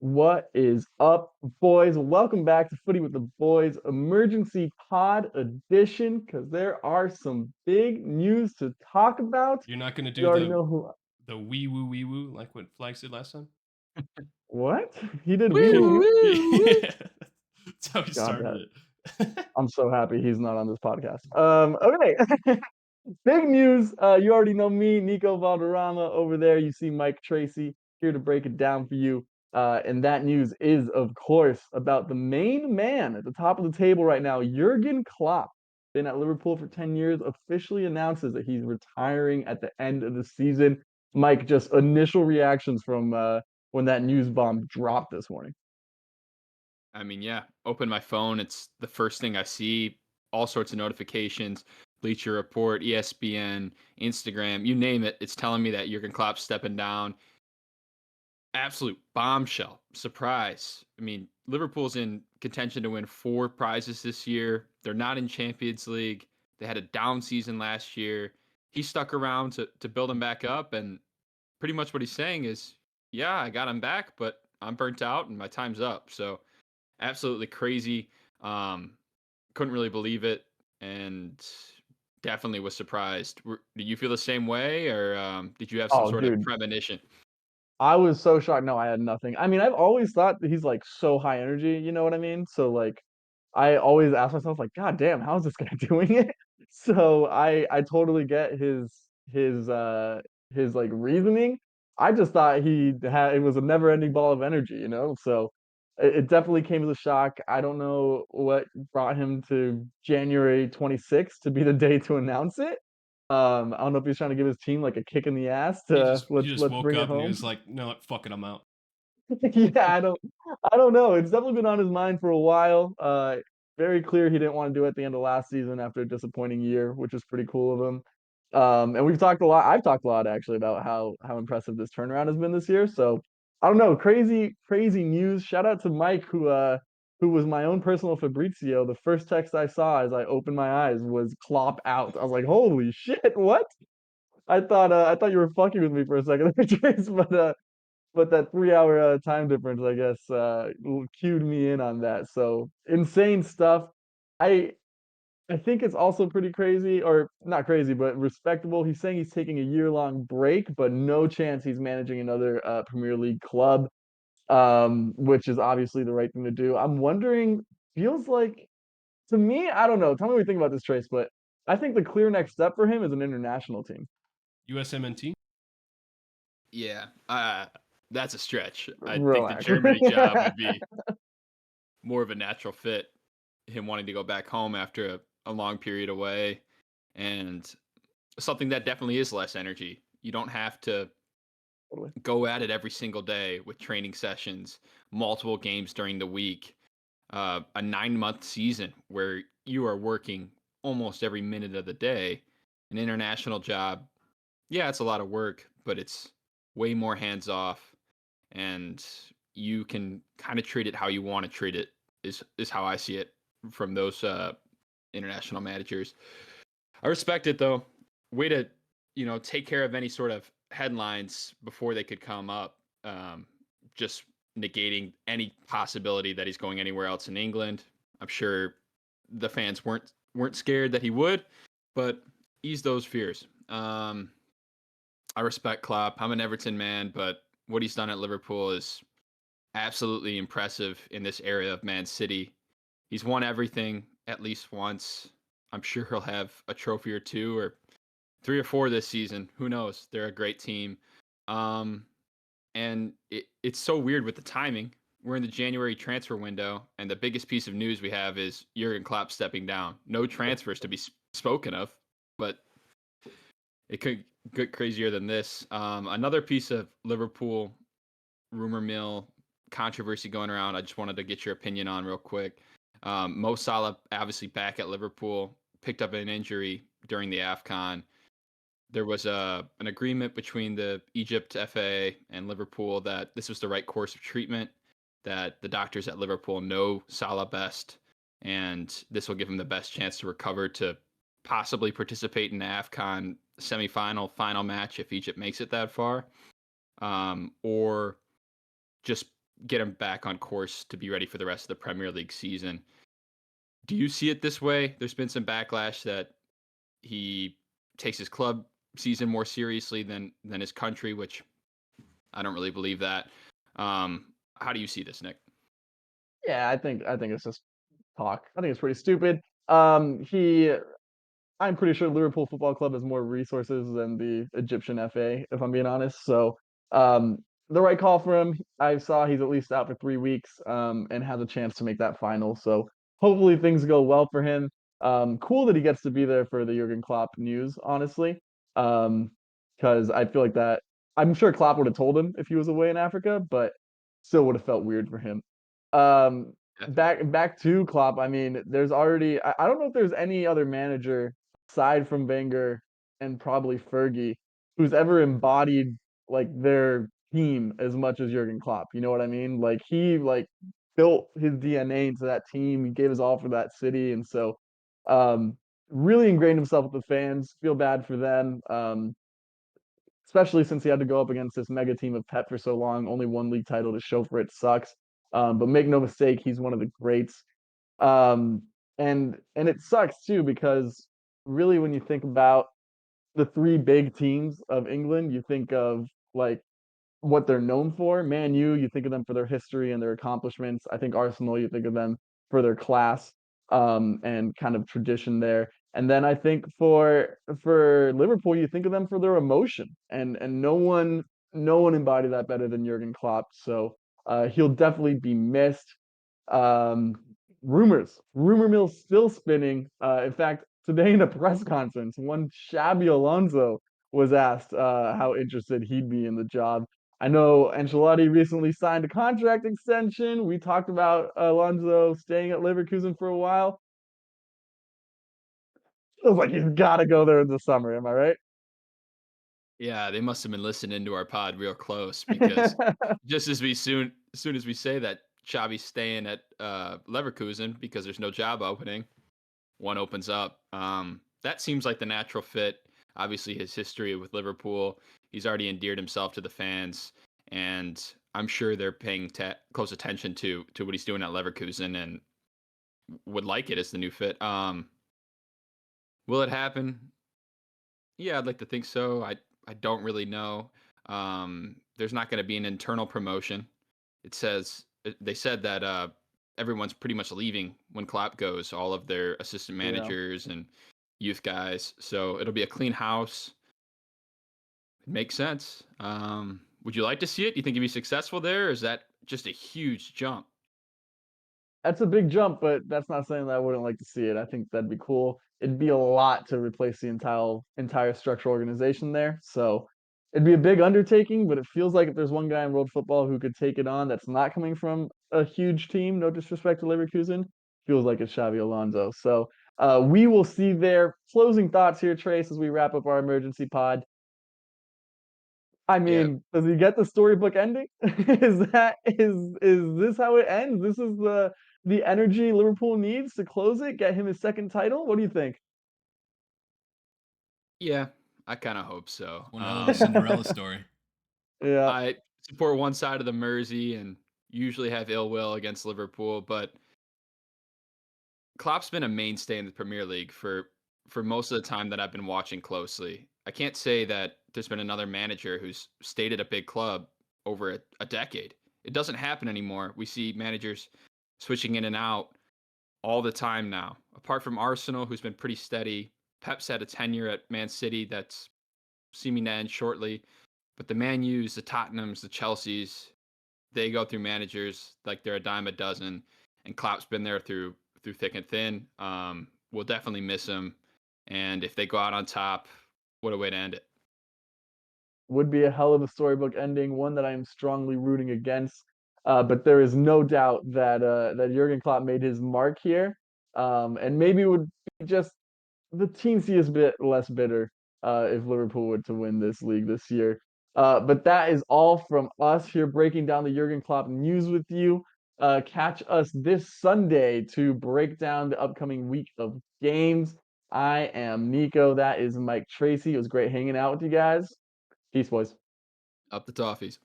What is up, boys? Welcome back to Footy with the Boys Emergency Pod Edition because there are some big news to talk about. You're not gonna You do already the know who. the wee woo like what Flags did last time? What? He did wee Yeah. woo woo woo. That's how he God, started it. I'm so happy he's not on this podcast. Okay. Big news. You already know me, Nico Valderrama over there. You see Mike Tracy here to break it down for you. And that news is, of course, about the main man at the top of the table right now, Jürgen Klopp. Been at Liverpool for 10 years, officially announces that he's retiring at the end of the season. Mike, just initial reactions from when that news bomb dropped this morning. I mean, yeah, open my phone, it's the first thing I see, all sorts of notifications, Bleacher Report, ESPN, Instagram, you name it, it's telling me that Jurgen Klopp's stepping down. Absolute bombshell, surprise. I mean, Liverpool's in contention to win 4 prizes this year. They're not in Champions League. They had a down season last year. He stuck around to build him back up, and pretty much what he's saying is, "Yeah, I got him back, but I'm burnt out and my time's up." So, absolutely crazy. Um, couldn't really believe it, and definitely was surprised. Did you feel the same way, or did you have some Oh, sort of dude, premonition? I was so shocked. No, I had nothing. I mean, I've always thought that he's like so high energy, you know what I mean? So like I always ask myself like, God damn, how is this guy doing it? So I totally get his like reasoning. I just thought he had it was a never ending ball of energy, you know? So it definitely came as a shock. I don't know what brought him to January 26th to be the day to announce it. I don't know if he's trying to give his team like a kick in the ass he to just he let's just let's woke bring it up and he home. was like, "No, fuck it, I'm out." Yeah, I don't know. It's definitely been on his mind for a while. Very clear he didn't want to do it at the end of last season after a disappointing year, which is pretty cool of him. And we've talked a lot. I've talked a lot actually about how impressive this turnaround has been this year. So I don't know, crazy news. Shout out to Mike who was my own personal Fabrizio. The first text I saw as I opened my eyes was Klopp out. I was like, holy shit, what? I thought you were fucking with me for a second, Trace, but that 3 hour time difference, I guess, cued me in on that. So insane stuff. I I think it's also pretty crazy, or not crazy, but respectable. He's saying he's taking a year-long break, but no chance he's managing another Premier League club, which is obviously the right thing to do. I'm wondering, feels like to me, I don't know. Tell me what you think about this, Trace, but I think the clear next step for him is an international team. USMNT? Yeah, that's a stretch. I think the Relax. Germany job would be more of a natural fit. Him wanting to go back home after a long period away, and something that definitely is less energy. You don't have to Totally. go at it every single day with training sessions, multiple games during the week, a 9 month season where you are working almost every minute of the day. An international job, yeah, it's a lot of work, but it's way more hands off, and you can kind of treat it how you want to treat it. Is how I see it from those international managers. I respect it though. Way to take care of any sort of headlines before they could come up. Just negating any possibility that he's going anywhere else in England. I'm sure the fans weren't scared that he would, but ease those fears. I respect Klopp. I'm an Everton man, but what he's done at Liverpool is absolutely impressive in this area of Man City. He's won everything at least once. I'm sure he'll have a trophy or two or 3 or 4 this season. Who knows? They're a great team. Um, and it's so weird with the timing. We're in the January transfer window, and the biggest piece of news we have is Jurgen Klopp stepping down. No transfers to be spoken of, but it could get crazier than this. Another piece of Liverpool rumor mill controversy going around. I just wanted to get your opinion on real quick. Mo Salah, obviously back at Liverpool, picked up an injury during the AFCON. There was an agreement between the Egypt FA and Liverpool that this was the right course of treatment, that the doctors at Liverpool know Salah best, and this will give him the best chance to recover to possibly participate in the AFCON semifinal, final match if Egypt makes it that far, or just get him back on course to be ready for the rest of the Premier League season. Do you see it this way? There's been some backlash that he takes his club season more seriously than his country, which I don't really believe that. How do you see this, Nick? Yeah, I think it's just talk. I think it's pretty stupid. He I'm pretty sure Liverpool Football Club has more resources than the Egyptian FA, if I'm being honest. So, um, the right call for him. I saw he's at least out for 3 weeks, and has a chance to make that final. So hopefully things go well for him. Cool that he gets to be there for the Jurgen Klopp news, honestly. Because I feel like that. I'm sure Klopp would have told him if he was away in Africa, but still would have felt weird for him. Um, Yeah. back to Klopp. I mean, there's already. I don't know if there's any other manager aside from Wenger and probably Fergie, who's ever embodied like their team as much as Jurgen Klopp. You know what I mean? Like he built his DNA into that team. He gave his all for that city, and so um, really ingrained himself with the fans. Feel bad for them, especially since he had to go up against this mega team of Pep for so long. Only one league title to show for it sucks. But make no mistake, he's one of the greats. Um, and it sucks too because really when you think about the three big teams of England, you think of like what they're known for. Man U, you think of them for their history and their accomplishments. I think Arsenal, you think of them for their class and kind of tradition there. And then I think for Liverpool, you think of them for their emotion. And no one embodied that better than Jurgen Klopp. So he'll definitely be missed. Um, rumor mill still spinning. In fact, today in a press conference, one Xabi Alonso was asked how interested he'd be in the job. I know Ancelotti recently signed a contract extension. We talked about Alonso staying at Leverkusen for a while. Feels like he's got to go there in the summer. Am I Yeah, they must have been listening to our pod real close because right? just as soon as we say that Xavi's staying at Leverkusen because there's no job opening, one opens up. That seems like the natural fit. Obviously, his history with Liverpool, he's already endeared himself to the fans, and I'm sure they're paying close attention to what he's doing at Leverkusen and would like it as the new fit. Will it happen? Yeah, I'd like to think so. I don't really know. There's not going to be an internal promotion. They said that everyone's pretty much leaving when Klopp goes. All of their assistant Yeah. managers and youth guys. So it'll be a clean house. It makes sense. Would you like to see it? Do you think you'd be successful there? Or is that just a huge jump? That's a big jump, but that's not saying that I wouldn't like to see it. I think that'd be cool. It'd be a lot to replace the entire structural organization there. So it'd be a big undertaking, but it feels like if there's one guy in world football who could take it on that's not coming from a huge team, no disrespect to Leverkusen, feels like it's Xavi Alonso. So we will see there. Closing thoughts here, Trace, as we wrap up our emergency pod. I Yeah, mean, does he get the storybook ending? Is this how it ends? This is the energy Liverpool needs to close it, get him his second title? What do you think? yeah, I kind of hope so. One hell of a Cinderella story. Yeah, I support one side of the Mersey and usually have ill will against Liverpool, but Klopp's been a mainstay in the Premier League for most of the time that I've been watching closely. I can't say that there's been another manager who's stayed at a big club over a decade. It doesn't happen anymore. We see managers switching in and out all the time now. Apart from Arsenal, who's been pretty steady, Pep's had a tenure at Man City that's seeming to end shortly. But the Man U's, the Tottenhams, the Chelseas, they go through managers like they're a dime a dozen, and Klopp's been there through thick and thin. We'll definitely miss him, and if they go out on top, what a way to end it. would be a hell of a storybook ending, one that I am strongly rooting against. But there is no doubt that Jurgen Klopp made his mark here, and maybe it would be just the teensy bit less bitter if Liverpool were to win this league this year. But that is all from us here breaking down the Jurgen Klopp news with you. Catch us this Sunday to break down the upcoming week of games. I am Nico. That is Mike Tracy. It was great hanging out with you guys. Peace, boys. Up the Toffees.